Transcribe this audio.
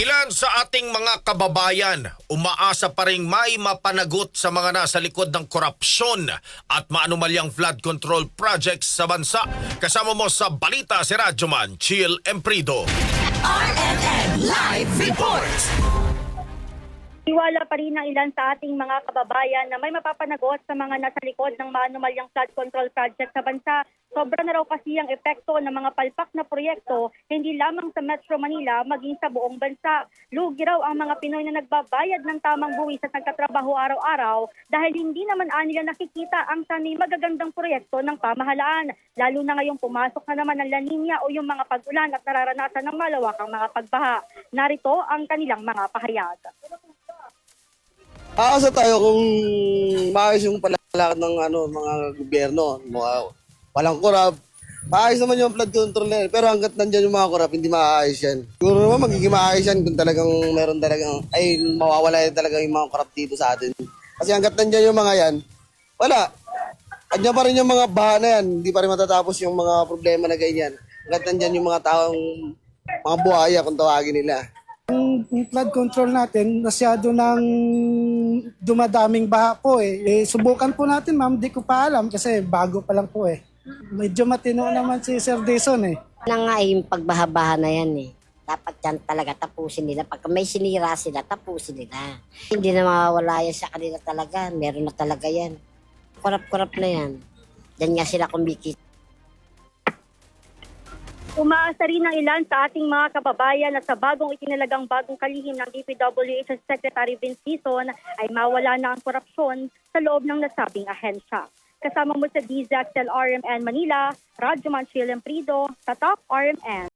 Ilan sa ating mga kababayan umaasa pa ring may mapanagot sa mga nasa likod ng korupsyon at maanumalyang flood control projects sa bansa. Kasama mo sa balita si Radyoman Chill Emprido. RMN Live Report! Iwala pa rin ng ilan sa ating mga kababayan na may mapapanagot sa mga nasa likod ng maanumalyang flood control project sa bansa. Sobra na raw kasi ang epekto ng mga palpak na proyekto, hindi lamang sa Metro Manila, maging sa buong bansa. Lugi raw ang mga Pinoy na nagbabayad ng tamang buwis at nagtatrabaho araw-araw dahil hindi naman nila nakikita ang sanay magagandang proyekto ng pamahalaan. Lalo na ngayong pumasok na naman ang La Nina o yung mga pag-ulan at nararanasan ng malawakang mga pagbaha. Narito ang kanilang mga pahayag. Aasa tayo kung maayos yung palalakad ng mga gobyerno, walang korap. Maayos naman yung flood control na yan. Pero hanggat nandyan yung mga korap, hindi maayos yan. Siguro naman magiging maayos yan kung talagang meron talagang, mawawala yan talaga yung mga korap dito sa atin. Kasi hanggat nandyan yung mga yan, wala. Andyan pa rin yung mga baha na yan. Hindi pa rin matatapos yung mga problema na ganyan. Hanggat nandyan yung mga taong, mga buhaya kung tawagin nila. Yung flood control natin, masyado nang dumadaming baha po subukan po natin ma'am, di ko pa alam kasi bago pa lang po Medyo matino naman si Sir Dison Na nga yung pagbaha-baha na yan Dapat yan talaga tapusin nila. Pag may sinira sila, tapusin nila. Hindi na mawawala yan sa kanila talaga. Meron na talaga yan. Kurap-kurap na yan. Diyan nga sila kumikita. Umaasa rin ng ilan sa ating mga kababayan na sa bagong kalihim ng DPWH Secretary Vince Dizon ay mawala na ang korupsyon sa loob ng nasabing ahensya. Kasama mo sa DZXL RMN Manila, Radyoman Chill Emprido, sa Top RMN.